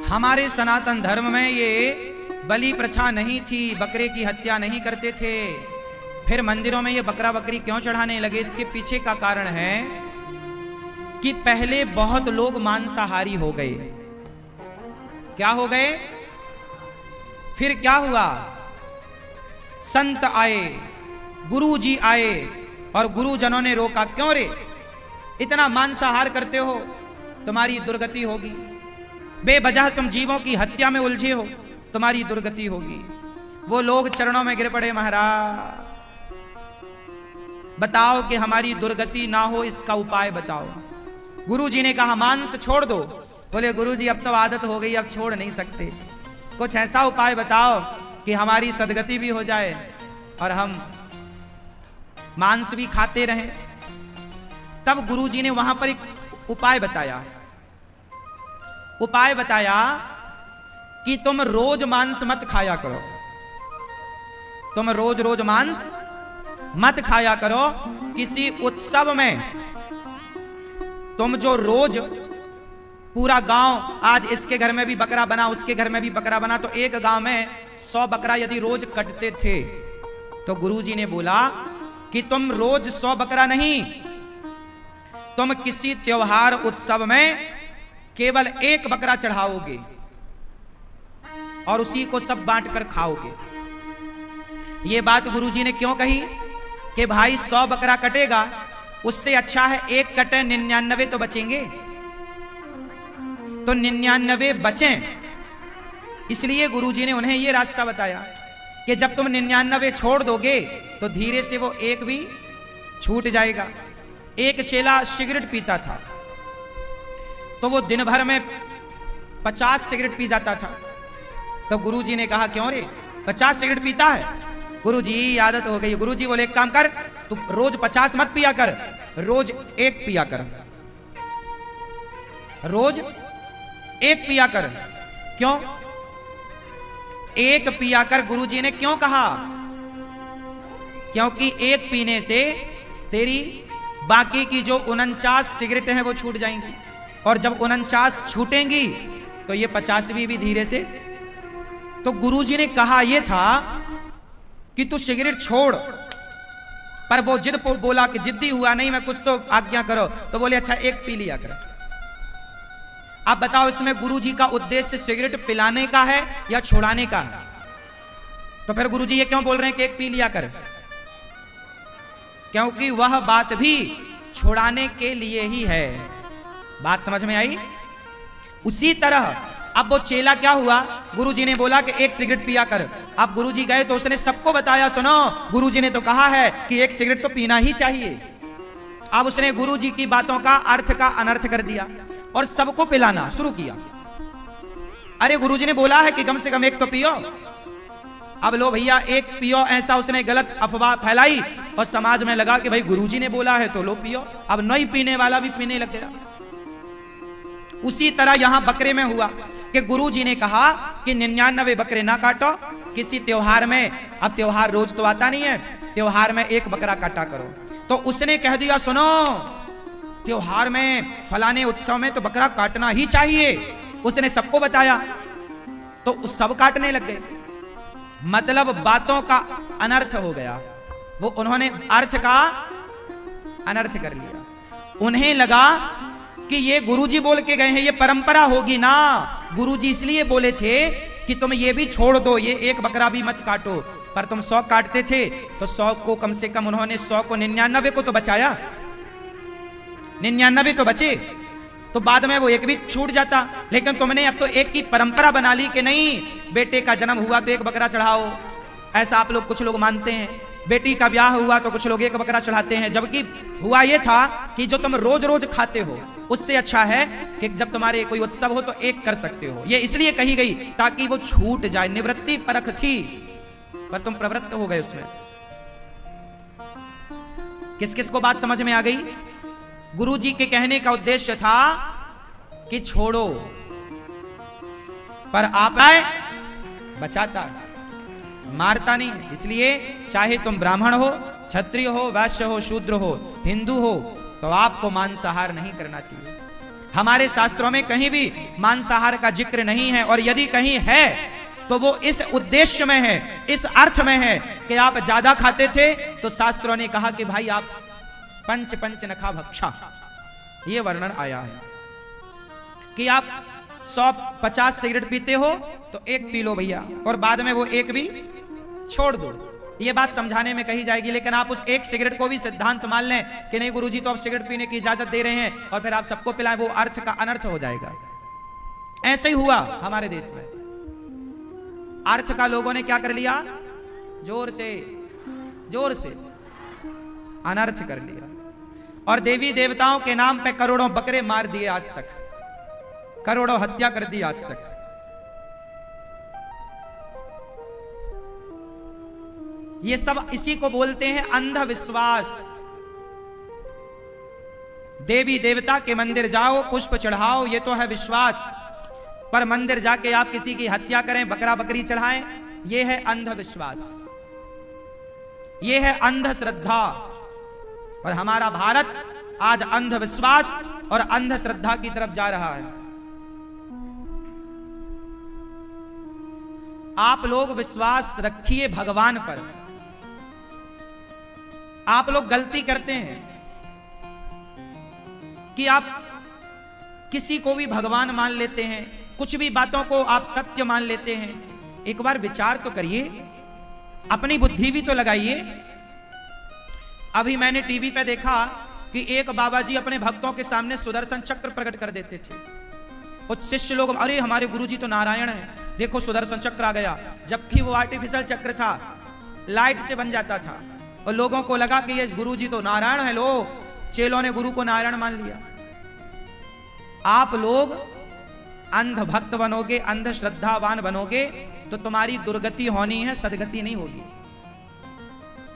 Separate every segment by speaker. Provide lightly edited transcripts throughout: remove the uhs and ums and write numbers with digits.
Speaker 1: हमारे सनातन धर्म में ये बलि प्रथा नहीं थी, बकरे की हत्या नहीं करते थे। फिर मंदिरों में ये बकरा बकरी क्यों चढ़ाने लगे? इसके पीछे का कारण है कि पहले बहुत लोग मांसाहारी हो गए। क्या हो गए? फिर क्या हुआ? संत आए, गुरु जी आए और गुरुजनों ने रोका। क्यों रे, इतना मांसाहार करते हो, तुम्हारी दुर्गति होगी। बेवजह तुम जीवों की हत्या में उलझे हो, तुम्हारी दुर्गति होगी। वो लोग चरणों में गिर पड़े, महाराज बताओ कि हमारी दुर्गति ना हो, इसका उपाय बताओ। गुरु जी ने कहा मांस छोड़ दो। बोले गुरु जी अब तो आदत हो गई, अब छोड़ नहीं सकते, कुछ ऐसा उपाय बताओ कि हमारी सदगति भी हो जाए और हम मांस भी खाते रहें। तब गुरु जी ने वहां पर एक उपाय बताया। उपाय बताया कि तुम रोज मांस मत खाया करो, तुम रोज रोज मांस मत खाया करो। किसी उत्सव में तुम जो रोज पूरा गांव, आज इसके घर में भी बकरा बना, उसके घर में भी बकरा बना, तो एक गांव में 100 बकरा यदि रोज कटते थे, तो गुरुजी ने बोला कि तुम रोज 100 बकरा नहीं, तुम किसी त्योहार उत्सव में केवल 1 बकरा चढ़ाओगे और उसी को सब बांट कर खाओगे। यह बात गुरुजी ने क्यों कही कि भाई 100 बकरा कटेगा, उससे अच्छा है 1 कटे, 99 तो बचेंगे, तो 99 बचें। इसलिए गुरुजी ने उन्हें यह रास्ता बताया कि जब तुम 99 छोड़ दोगे तो धीरे से वो 1 भी छूट जाएगा। एक चेला सिगरेट पीता था, तो वो दिन भर में 50 सिगरेट पी जाता था। तो गुरुजी ने कहा क्यों रे 50 सिगरेट पीता है? गुरुजी आदत हो गई। गुरुजी बोले एक काम कर, तू रोज 50 मत पिया कर, रोज 1 पिया कर, रोज 1 पिया कर। क्यों 1 पिया कर? गुरुजी ने क्यों कहा? क्योंकि 1 पीने से तेरी बाकी की जो 49 सिगरेटें हैं वो छूट जाएंगी, और जब 49 छूटेंगी तो ये 50वीं भी धीरे से। तो गुरुजी ने कहा यह था कि तू सिगरेट छोड़, पर वो जिद बोला कि जिद्दी हुआ, नहीं मैं कुछ तो आज्ञा करो। तो बोले अच्छा 1 पी लिया कर। आप बताओ इसमें गुरुजी का उद्देश्य सिगरेट पिलाने का है या छुड़ाने का है? तो फिर गुरुजी ये क्यों बोल रहे हैं कि 1 पी लिया कर? क्योंकि वह बात भी छुड़ाने के लिए ही है। बात समझ में आई? उसी तरह अब वो चेला क्या हुआ, गुरुजी ने बोला कि 1 सिगरेट पिया कर। अब गुरुजी गए तो उसने सबको बताया, सुनो गुरुजी ने तो कहा है कि 1 सिगरेट तो पीना ही चाहिए। अब उसने गुरुजी की बातों का अर्थ का अनर्थ कर दिया और सबको पिलाना शुरू किया। अरे गुरुजी ने बोला है कि कम से कम 1 तो पियो। अब लो भैया 1 पियो, ऐसा उसने गलत अफवाह फैलाई और समाज में लगा कि भाई गुरुजी ने बोला है तो लो पियो। अब नहीं पीने वाला भी पीने लग गया। उसी तरह यहां बकरे में हुआ कि गुरुजी ने कहा कि 99 बकरे ना काटो किसी त्योहार में। अब त्योहार रोज तो आता नहीं है, त्योहार में 1 बकरा काटा करो। तो उसने कह दिया सुनो त्योहार में फलाने उत्सव में तो बकरा काटना ही चाहिए। उसने सबको बताया तो सब काटने लग गए। मतलब बातों का अनर्थ हो गया, वो उन्होंने अर्थ का अनर्थ कर लिया। उन्हें लगा कि ये गुरुजी बोल के गए हैं, ये परंपरा होगी ना। गुरुजी इसलिए बोले थे कि तुम ये भी छोड़ दो, ये 1 बकरा भी मत काटो। पर तुम 100 काटते थे तो 100 को कम से कम उन्होंने 100 को 99 को तो बचाया, 99 तो बचे, तो बाद में वो 1 भी छूट जाता। लेकिन तुमने अब तो 1 की परंपरा बना ली कि नहीं बेटे का जन्म हुआ तो 1 बकरा चढ़ाओ। ऐसा आप लोग कुछ लोग मानते हैं। बेटी का ब्याह हुआ तो कुछ लोग 1 बकरा चढ़ाते हैं। जबकि हुआ यह था कि जो तुम रोज रोज खाते हो उससे अच्छा है कि जब तुम्हारे कोई उत्सव हो तो 1 कर सकते हो। यह इसलिए कही गई ताकि वो छूट जाए। निवृत्ति परख थी पर तुम प्रवृत्त हो गए उसमें। किस किस को बात समझ में आ गई? गुरुजी के कहने का उद्देश्य था कि छोड़ो, पर आप आए बचाता, मारता नहीं। इसलिए चाहे तुम ब्राह्मण हो, क्षत्रिय हो, वैश्य हो, शूद्र हो, हिंदू हो, तो आपको मांसाहार नहीं करना चाहिए। हमारे शास्त्रों में कहीं भी मांसाहार का जिक्र नहीं है, और यदि कहीं है तो वो इस उद्देश्य में है, इस अर्थ में है कि आप ज्यादा खाते थे तो शास्त्रों ने कहा कि भाई आप पंच पंच नखा भक्षा, ये वर्णन आया है कि आप 150 सिगरेट पीते हो तो एक पी लो भैया, और बाद में वो एक भी छोड़ दो। ये बात समझाने में कही जाएगी, लेकिन आप उस एक सिगरेट को भी सिद्धांत मान लें कि नहीं गुरुजी तो आप सिगरेट पीने की इजाजत दे रहे हैं और फिर आप सबको पिलाएं, वो अर्थ का अनर्थ हो जाएगा। ऐसे ही हुआ हमारे देश में, अर्थ का लोगों ने क्या कर लिया, जोर से अनर्थ कर लिया, और देवी देवताओं के नाम पे करोड़ों बकरे मार दिए आज तक, करोड़ों हत्या कर दी आज तक। ये सब इसी को बोलते हैं अंधविश्वास। देवी देवता के मंदिर जाओ, पुष्प चढ़ाओ, ये तो है विश्वास, पर मंदिर जाके आप किसी की हत्या करें, बकरा बकरी चढ़ाएं, ये है अंधविश्वास, ये है अंधश्रद्धा। और हमारा भारत आज अंधविश्वास और अंधश्रद्धा की तरफ जा रहा है। आप लोग विश्वास रखिए भगवान पर। आप लोग गलती करते हैं कि आप किसी को भी भगवान मान लेते हैं, कुछ भी बातों को आप सत्य मान लेते हैं। एक बार विचार तो करिए, अपनी बुद्धि भी तो लगाइए। अभी मैंने टीवी पे देखा कि एक बाबा जी अपने भक्तों के सामने सुदर्शन चक्र प्रकट कर देते थे। कुछ शिष्य लोग, अरे हमारे गुरुजी तो नारायण हैं, देखो सुदर्शन चक्र आ गया, जबकि वो आर्टिफिशियल चक्र था, लाइट से बन जाता था, और लोगों को लगा कि ये गुरुजी तो नारायण है। लो, चेलों ने गुरु को नारायण मान लिया। आप लोग अंध भक्त बनोगे, अंध श्रद्धावान बनोगे तो तुम्हारी दुर्गति होनी है, सदगति नहीं होगी।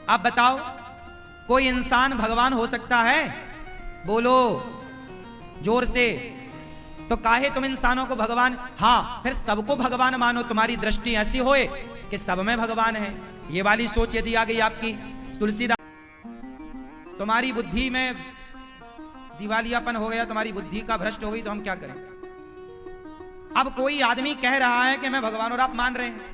Speaker 1: आप बताओ, कोई इंसान भगवान हो सकता है? बोलो जोर से। तो काहे तुम इंसानों को भगवान, हाँ फिर सबको भगवान मानो, तुम्हारी दृष्टि ऐसी होए कि सब में भगवान है। ये वाली सोच यदि आ गई आपकी, तुलसीदास, तुम्हारी बुद्धि में दिवालियापन हो गया, तुम्हारी बुद्धि का भ्रष्ट हो गई, तो हम क्या करें? अब कोई आदमी कह रहा है कि मैं भगवान, और आप मान रहे हैं।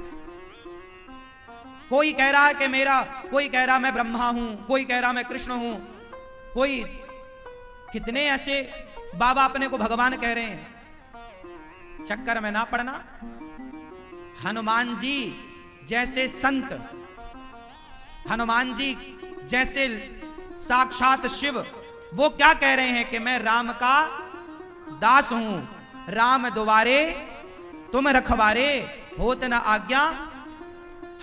Speaker 1: कोई कह रहा है कि मेरा, कोई कह रहा मैं ब्रह्मा हूं, कोई कह रहा मैं कृष्ण हूं, कोई, कितने ऐसे बाबा अपने को भगवान कह रहे हैं। चक्कर में ना पड़ना। हनुमान जी जैसे संत, हनुमान जी जैसे साक्षात शिव, वो क्या कह रहे हैं कि मैं राम का दास हूं, राम दुआरे तुम रखवारे, होत न आज्ञा।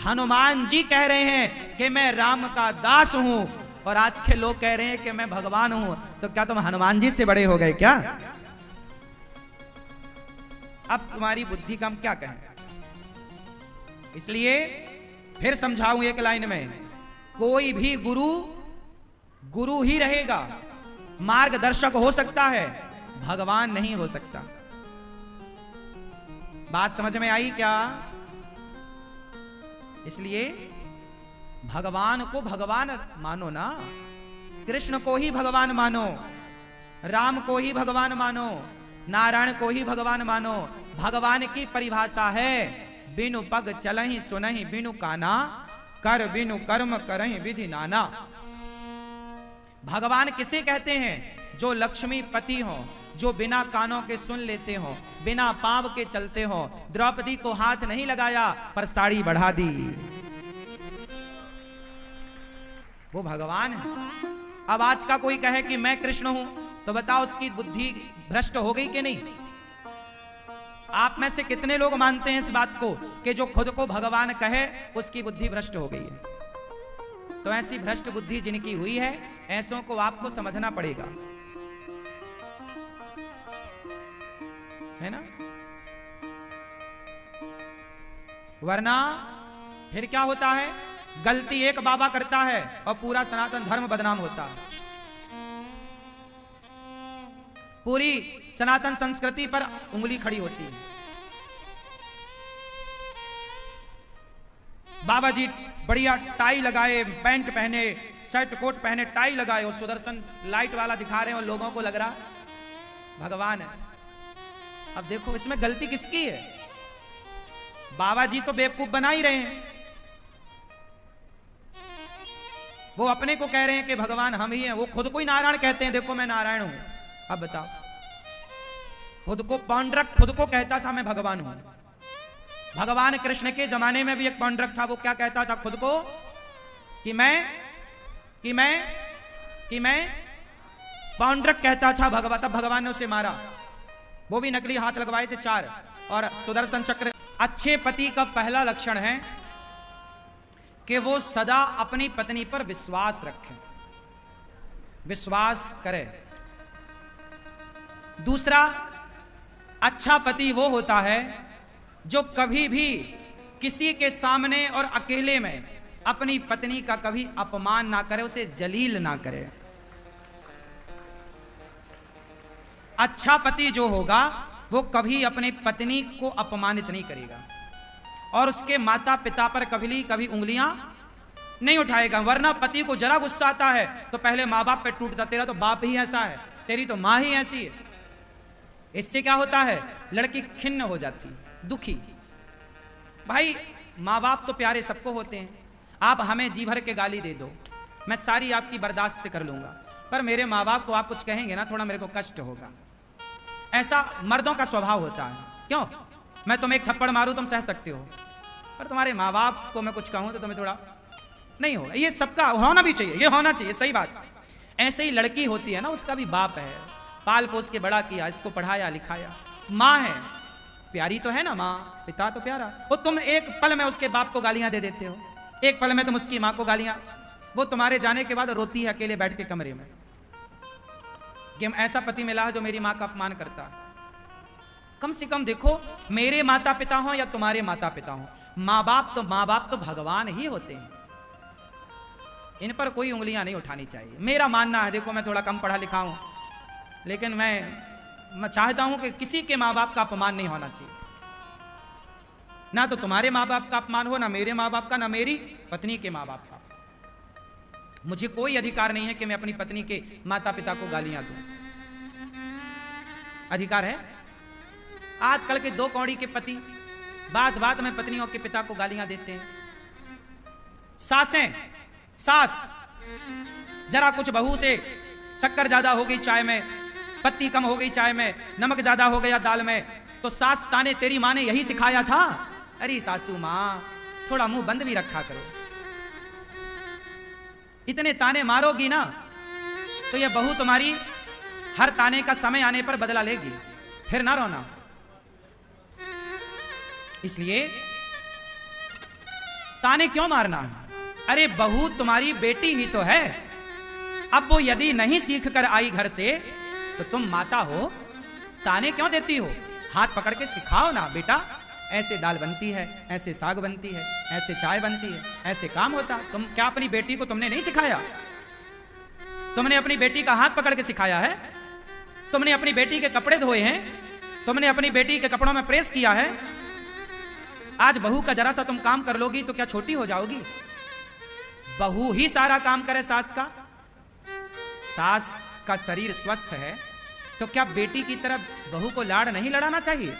Speaker 1: हनुमान जी कह रहे हैं कि मैं राम का दास हूं, और आज के लोग कह रहे हैं कि मैं भगवान हूं। तो क्या तुम हनुमान जी से बड़े हो गए क्या? अब तुम्हारी बुद्धि का हम क्या कहें? इसलिए फिर समझाऊं एक लाइन में, कोई भी गुरु गुरु ही रहेगा, मार्गदर्शक हो सकता है, भगवान नहीं हो सकता। बात समझ में आई क्या? इसलिए भगवान को भगवान मानो ना, कृष्ण को ही भगवान मानो, राम को ही भगवान मानो, नारायण को ही भगवान मानो। भगवान की परिभाषा है, बिनु पग चलहि सुनहि बिनु काना, कर बिनु कर्म करहि विधि नाना। भगवान किसे कहते हैं? जो लक्ष्मी पति हो, जो बिना कानों के सुन लेते हो, बिना पांव के चलते हो। द्रौपदी को हाथ नहीं लगाया पर साड़ी बढ़ा दी, वो भगवान है। अब आज का कोई कहे कि मैं कृष्ण हूं, तो बताओ उसकी बुद्धि भ्रष्ट हो गई कि नहीं? आप में से कितने लोग मानते हैं इस बात को कि जो खुद को भगवान कहे उसकी बुद्धि भ्रष्ट हो गई है? तो ऐसी भ्रष्ट बुद्धि जिनकी हुई है, ऐसों को आपको समझना पड़ेगा, है ना? वरना फिर क्या होता है, गलती एक बाबा करता है और पूरा सनातन धर्म बदनाम होता है। पूरी सनातन संस्कृति पर उंगली खड़ी होती है। बाबा जी बढ़िया टाई लगाए, पैंट पहने, शर्ट कोट पहने, टाई लगाए और सुदर्शन लाइट वाला दिखा रहे हैं और लोगों को लग रहा भगवान है। अब देखो इसमें गलती किसकी है? बाबा जी तो बेवकूफ बना ही रहे हैं। वो अपने को कह रहे हैं कि भगवान हम ही हैं, वो खुद को ही नारायण कहते हैं, देखो मैं नारायण हूं। अब बताओ, खुद को पौंड्रक खुद को कहता था मैं भगवान हूं। भगवान कृष्ण के जमाने में भी एक पौंड्रक था, वो क्या कहता था खुद को कि मैं पौंड्रक कहता था भगवान। तब भगवान ने उसे मारा। वो भी नकली हाथ लगवाए थे 4 और सुदर्शन चक्र। अच्छे पति का पहला लक्षण है कि वो सदा अपनी पत्नी पर विश्वास रखें, विश्वास करे। दूसरा, अच्छा पति वो होता है जो कभी भी किसी के सामने और अकेले में अपनी पत्नी का कभी अपमान ना करे, उसे जलील ना करे। अच्छा पति जो होगा वो कभी अपनी पत्नी को अपमानित नहीं करेगा और उसके माता पिता पर कभी उंगलियां नहीं उठाएगा। वरना पति को जरा गुस्सा आता है तो पहले माँ बाप पे टूटता, तेरा तो बाप ही ऐसा है, तेरी तो माँ ही ऐसी है। इससे क्या होता है? लड़की खिन्न हो जाती है, दुखी। भाई माँ बाप तो प्यारे सबको होते हैं। आप हमें जी भर के गाली दे दो, मैं सारी आपकी बर्दाश्त कर लूंगा, पर मेरे माँ बाप को आप कुछ कहेंगे ना, थोड़ा मेरे को कष्ट होगा। ऐसा मर्दों का स्वभाव होता है। क्यों? मैं तुम्हें एक थप्पड़ मारूं तुम सह सकते हो, पर तुम्हारे माँ बाप को मैं कुछ कहूं तो तुम्हें थोड़ा नहीं होगा। ये सबका होना भी चाहिए, ये होना चाहिए, सही बात। ऐसे ही लड़की होती है ना, उसका भी बाप है, पाल पोस के बड़ा किया, इसको पढ़ाया लिखाया। माँ है, प्यारी तो है ना माँ, पिता तो प्यारा। वो तुम एक पल में उसके बाप को गालियां दे देते हो, एक पल में तुम उसकी माँ को गालियां। वो तुम्हारे जाने के बाद रोती है अकेले बैठ के कमरे में कि ऐसा पति मिला है जो मेरी माँ का अपमान करता है। कम से कम देखो, मेरे माता पिता हो या तुम्हारे माता पिता हो, माँ बाप तो भगवान ही होते हैं। इन पर कोई उंगलियां नहीं उठानी चाहिए, मेरा मानना है। देखो मैं थोड़ा कम पढ़ा लिखा हूं, लेकिन मैं चाहता हूं कि किसी के माँ बाप का अपमान नहीं होना चाहिए। ना तो तुम्हारे माँ बाप का अपमान हो, ना मेरे माँ बाप का, ना मेरी पत्नी के माँ बाप का। मुझे कोई अधिकार नहीं है कि मैं अपनी पत्नी के माता पिता को गालियां दूं। अधिकार है? आजकल के 2 कौड़ी के पति बात बात में पत्नियों के पिता को गालियां देते हैं। सास जरा कुछ बहू से शक्कर ज्यादा हो गई चाय में, पत्ती कम हो गई चाय में, नमक ज्यादा हो गया दाल में, तो सास ताने तेरी माँ ने यही सिखाया था। अरे सासू माँ, थोड़ा मुंह बंद भी रखा करो। इतने ताने मारोगी ना तो यह बहू तुम्हारी हर ताने का समय आने पर बदला लेगी, फिर ना रोना। इसलिए ताने क्यों मारना है? अरे बहू तुम्हारी बेटी ही तो है। अब वो यदि नहीं सीख कर आई घर से तो तुम माता हो, ताने क्यों देती हो? हाथ पकड़ के सिखाओ ना, बेटा ऐसे दाल बनती है, ऐसे साग बनती है, ऐसे चाय बनती है, ऐसे काम होता। तुम क्या अपनी बेटी को तुमने नहीं सिखाया? तुमने अपनी बेटी का हाथ पकड़ के सिखाया है, तुमने अपनी बेटी के कपड़े धोए हैं, तुमने अपनी बेटी के कपड़ों में प्रेस किया है। आज बहू का जरा सा तुम काम कर लोगी तो क्या छोटी हो जाओगी? बहू ही सारा काम करे सास का। सास का शरीर स्वस्थ है तो क्या बेटी की तरह बहू को लाड़ नहीं लड़ाना चाहिए?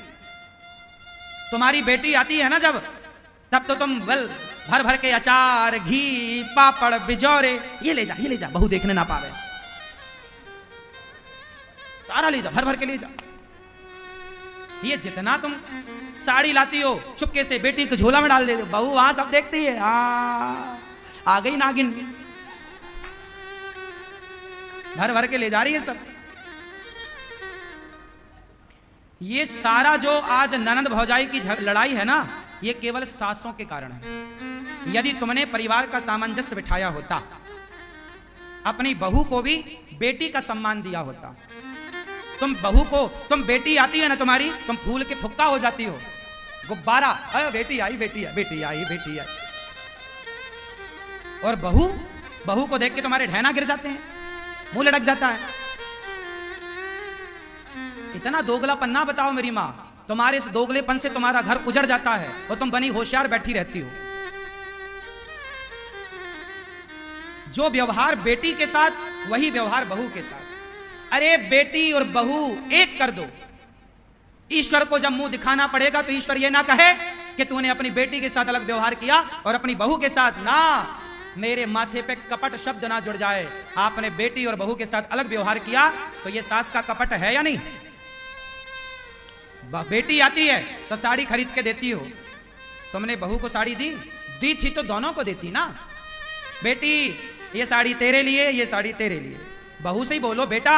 Speaker 1: तुम्हारी बेटी आती है ना जब, तब तो तुम बल भर भर के अचार, घी, पापड़, बिजौरे, ये ले जा, बहू देखने ना पावे, सारा ले जा, भर भर के ले जा। ये जितना तुम साड़ी लाती हो चुपके से बेटी को झोला में डाल दे, बहू वहां सब देखती है, आ गई नागिन, भर भर के ले जा रही है सब। ये सारा जो आज ननंद भौजाई की लड़ाई है ना, ये केवल सासों के कारण है। यदि तुमने परिवार का सामंजस्य बिठाया होता, अपनी बहू को भी बेटी का सम्मान दिया होता, तुम बेटी आती है ना तुम्हारी, तुम फूल के फुक्का हो जाती हो, गुब्बारा, बेटी आई, बेटी आई, बेटी आई, बेटी आई। और बहू को देख के तुम्हारे ढहना गिर जाते हैं, मुंह लटक जाता है। इतना दोगलापन ना बताओ मेरी माँ, तुम्हारे इस दोगलेपन से तुम्हारा घर उजड़ जाता है और तुम बनी होशियार बैठी रहती हो। जो व्यवहार बेटी के साथ वही व्यवहार बहू के साथ। अरे बेटी और बहू एक कर दो। ईश्वर को जब मुंह दिखाना पड़ेगा तो ईश्वर ये ना कहे कि तूने अपनी बेटी के साथ अलग व्यवहार किया और अपनी बहू के साथ ना, मेरे माथे पे कपट शब्द ना जुड़ जाए। आपने बेटी और बहू के साथ अलग व्यवहार किया तो ये सास का कपट है या नहीं? बेटी आती है तो साड़ी खरीद के देती हो, तुमने बहू को साड़ी दी थी तो दोनों को देती ना। बेटी ये साड़ी तेरे लिए, ये साड़ी तेरे लिए। बहू से ही बोलो बेटा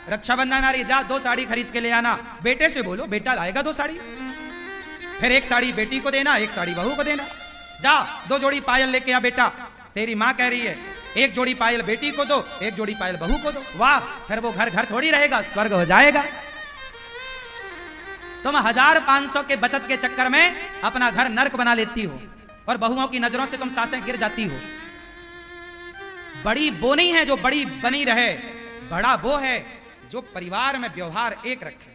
Speaker 1: रक्षाबंधन आ रही, जा 2 साड़ी खरीद के ले आना। बेटे से बोलो बेटा लाएगा 2 साड़ी, फिर 1 साड़ी बेटी को देना, 1 साड़ी बहू को देना। जा 2 जोड़ी पायल लेके आ बेटा, तेरी माँ कह रही है 1 जोड़ी पायल बेटी को दो, 1 जोड़ी पायल बहू को दो। वाह, फिर वो घर घर थोड़ी रहेगा, स्वर्ग हो जाएगा। तुम 1500 के बचत के चक्कर में अपना घर नर्क बना लेती हो और बहुओं की नजरों से तुम सांसें गिर जाती हो। बड़ी वो नहीं है जो बड़ी बनी रहे, बड़ा वो है जो परिवार में व्यवहार एक रखे।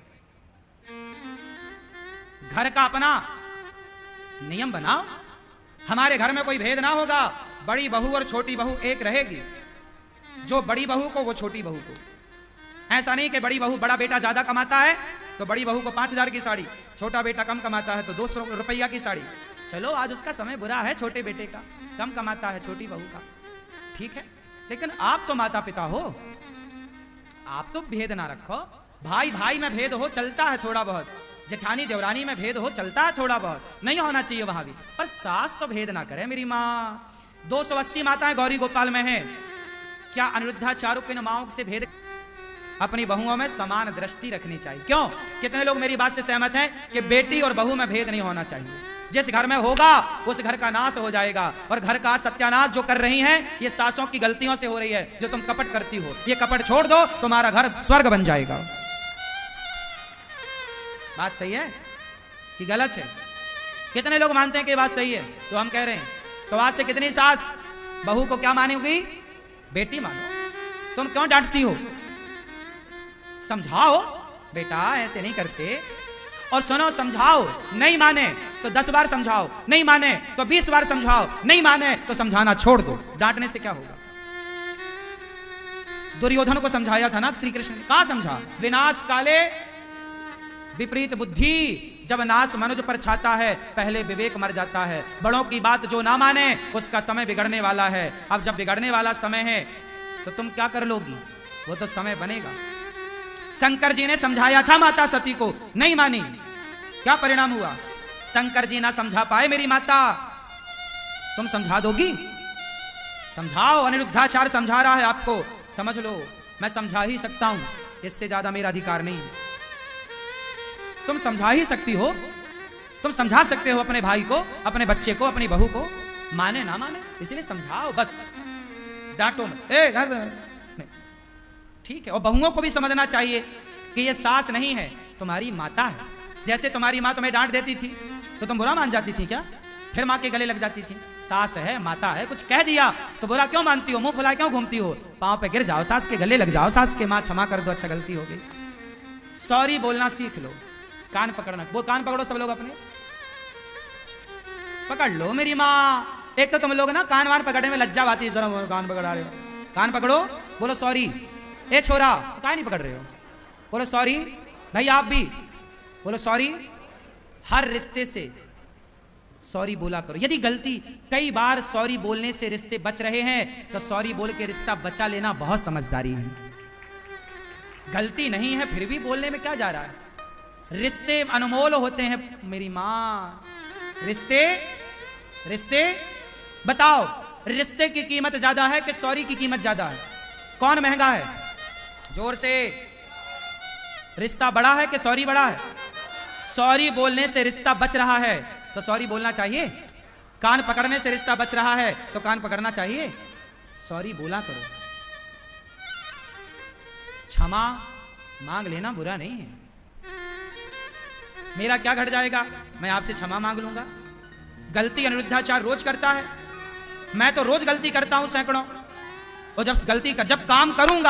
Speaker 1: घर का अपना नियम बनाओ। हमारे घर में कोई भेद ना होगा, बड़ी बहू और छोटी बहू एक रहेगी। जो बड़ी बहू को वो छोटी बहू को। ऐसा नहीं कि बड़ी बहू, बड़ा बेटा ज्यादा कमाता है तो बड़ी बहू को 5000 की साड़ी, छोटा बेटा कम कमाता है तो 200 रुपया की साड़ी। चलो आज उसका समय बुरा है, छोटे बेटे का कम कमाता है, छोटी बहू का ठीक है, लेकिन आप तो माता पिता हो, आप तो भेद ना रखो। भाई भाई में भेद हो चलता है थोड़ा बहुत, जेठानी देवरानी में भेद हो चलता है थोड़ा बहुत, नहीं होना चाहिए वहां भी, पर सास तो भेद ना करे। मेरी माँ 280 माताएं गौरी गोपाल में है, क्या अनिरुद्धा चारुकिन माओं से भेद? अपनी बहुओं में समान दृष्टि रखनी चाहिए। क्यों? कितने लोग मेरी बात से सहमत हैं कि बेटी और बहू में भेद नहीं होना चाहिए? जिस घर में होगा उस घर का नाश हो जाएगा, और घर का सत्यानाश जो कर रही हैं ये सासों की गलतियों से हो रही है। जो तुम कपट करती हो, ये कपट छोड़ दो, तुम्हारा घर स्वर्ग बन जाएगा। बात सही है कि गलत है? कितने लोग मानते हैं कि बात सही है? तो हम कह रहे हैं, तो आज से कितनी सास बहू को क्या मानेगी? बेटी मानो। तुम क्यों डांटती हो? समझाओ बेटा ऐसे नहीं करते, और सुनो समझाओ, नहीं माने तो 10 बार समझाओ, नहीं माने तो 20 बार समझाओ, नहीं माने तो समझाना छोड़ दो। डांटने से क्या होगा? दुर्योधन को समझाया था ना श्री कृष्ण ने, कहां समझा? विनाश काले विपरीत बुद्धि, जब नाश मनुज पर छाता है पहले विवेक मर जाता है। बड़ों की बात जो ना माने उसका समय बिगड़ने वाला है। अब जब बिगड़ने वाला समय है तो तुम क्या कर लोगी? वो तो समय बनेगा। शंकर जी ने समझाया था माता सती को, नहीं मानी, क्या परिणाम हुआ? शंकर जी ना समझा पाए मेरी माता, तुम समझा दोगी? समझाओ। अनिरुद्धाचार्य समझा रहा है आपको, समझ लो। मैं समझा ही सकता हूं, इससे ज्यादा मेरा अधिकार नहीं। तुम समझा ही सकती हो, तुम समझा सकते हो अपने भाई को, अपने बच्चे को, अपनी बहू को, माने ना माने, इसलिए समझाओ बस, डांटो मत। ठीक है। और बहुओं को भी समझना चाहिए कि ये सास नहीं है, तुम्हारी माता है। जैसे तुम्हारी माँ तुम्हें डांट देती थी तो तुम बुरा मान जाती थी क्या? फिर माँ के गले लग जाती थी। सास है, माता है, कुछ कह दिया तो बुरा क्यों मानती हो? मुंह फुला क्यों घूमती हो? पाँव पे गिर जाओ, सास के गले लग जाओ, सास के माँ क्षमा कर दो, अच्छा गलती हो गई, सॉरी बोलना सीख लो। कान पकड़ना, वो कान पकड़ो सब लोग अपने, पकड़ लो मेरी माँ। एक तो तुम लोग ना कान वान पकड़ने में लज्जा आती है, जरा कान पकड़ा रहे हो, कान पकड़ो, बोलो सॉरी। ए छोरा काहे नहीं पकड़ रहे हो? बोलो सॉरी। भाई आप भी बोलो सॉरी। हर रिश्ते से सॉरी बोला करो। यदि गलती, कई बार सॉरी बोलने से रिश्ते बच रहे हैं तो सॉरी बोल के रिश्ता बचा लेना बहुत समझदारी है। गलती नहीं है फिर भी बोलने में क्या जा रहा है? रिश्ते अनमोल होते हैं मेरी माँ। रिश्ते बताओ, रिश्ते की कीमत ज्यादा है कि सॉरी की कीमत ज्यादा है? कौन महंगा है? जोर से। रिश्ता बड़ा है कि सॉरी बड़ा है? सॉरी बोलने से रिश्ता बच रहा है तो सॉरी बोलना चाहिए। कान पकड़ने से रिश्ता बच रहा है तो कान पकड़ना चाहिए। सॉरी बोला करो, क्षमा मांग लेना बुरा नहीं है। मेरा क्या घट जाएगा? मैं आपसे क्षमा मांग लूंगा। गलती अनिरुद्धाचार्य रोज करता है, मैं तो रोज गलती करता हूं सैकड़ों, और जब काम करूंगा